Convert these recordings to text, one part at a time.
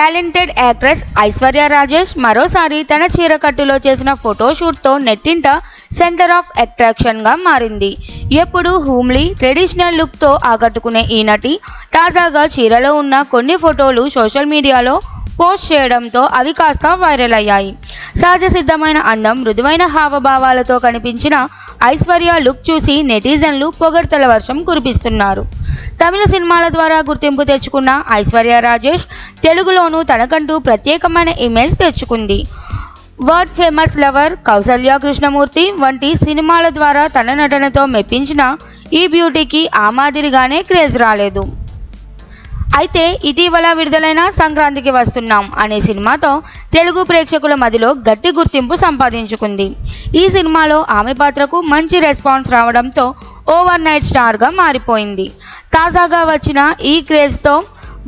Talented actress Aishwarya Rajesh మరోసారి తన చీరకట్టులో చేసిన ఫోటోషూట్తో నెట్టింట సెంటర్ ఆఫ్ అట్రాక్షన్గా మారింది. ఎప్పుడు హోమ్లీ ట్రెడిషనల్ లుక్తో ఆకట్టుకునే ఈ నటి తాజాగా చీరలో ఉన్న కొన్ని ఫోటోలు సోషల్ మీడియాలో పోస్ట్ చేయడంతో అవి కాస్త వైరల్ అయ్యాయి. సహజ సిద్ధమైన అందం, మృదువైన హావభావాలతో కనిపించిన ఐశ్వర్య లుక్ చూసి నెటిజన్లు పొగడ్తల వర్షం కురిపిస్తున్నారు. తమిళ సినిమాల ద్వారా గుర్తింపు తెచ్చుకున్న ఐశ్వర్య రాజేష్ తెలుగులోనూ తనకంటూ ప్రత్యేకమైన ఇమేజ్ తెచ్చుకుంది. World famous lover, Kausalya Krishnamurthy వంటి సినిమాల ద్వారా తన నటనతో మెప్పించిన ఈ బ్యూటీకి ఆ మాదిరిగానే క్రేజ్ రాలేదు. అయితే ఇటీవల విడుదలైన సంక్రాంతికి వస్తున్నాం అనే సినిమాతో తెలుగు ప్రేక్షకుల మదిలో గట్టి గుర్తింపు సంపాదించుకుంది. ఈ సినిమాలో ఆమె పాత్రకు మంచి రెస్పాన్స్ రావడంతో ఓవర్ నైట్ స్టార్గా మారిపోయింది. తాజాగా వచ్చిన ఈ క్రేజ్తో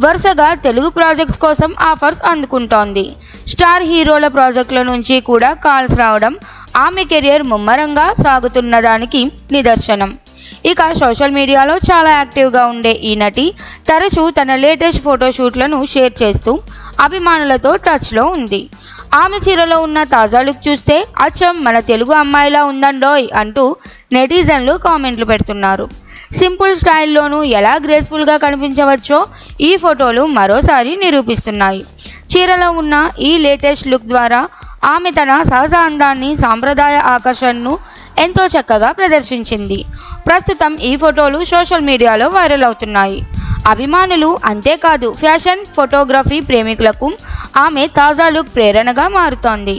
వరుసగా తెలుగు ప్రాజెక్ట్స్ కోసం ఆఫర్స్ అందుకుంటోంది. స్టార్ హీరోల ప్రాజెక్టుల నుంచి కూడా కాల్స్ రావడం ఆమె కెరియర్ ముమ్మరంగా సాగుతున్నదానికి నిదర్శనం. ఇక సోషల్ మీడియాలో చాలా యాక్టివ్గా ఉండే ఈ నటి తరచూ తన లేటెస్ట్ ఫోటోషూట్లను షేర్ చేస్తూ అభిమానులతో టచ్లో ఉంది. ఆమె చీరలో ఉన్న తాజా లుక్ చూస్తే అచ్చం మన తెలుగు అమ్మాయిలా ఉందండోయ్ అంటూ నెటిజన్లు కామెంట్లు పెడుతున్నారు. సింపుల్ స్టైల్లోనూ ఎలా గ్రేస్ఫుల్గా కనిపించవచ్చో ఈ ఫోటోలు మరోసారి నిరూపిస్తున్నాయి. చీరలో ఉన్న ఈ లేటెస్ట్ లుక్ ద్వారా ఆమె తన సహజ అందాన్ని, సాంప్రదాయ ఆకర్షణను ఎంతో చక్కగా ప్రదర్శించింది. ప్రస్తుతం ఈ ఫోటోలు సోషల్ మీడియాలో వైరల్ అవుతున్నాయి. అభిమానులు అంతేకాదు ఫ్యాషన్, ఫోటోగ్రఫీ ప్రేమికులకు ఆమె తాజా లుక్ ప్రేరణగా మారుతోంది.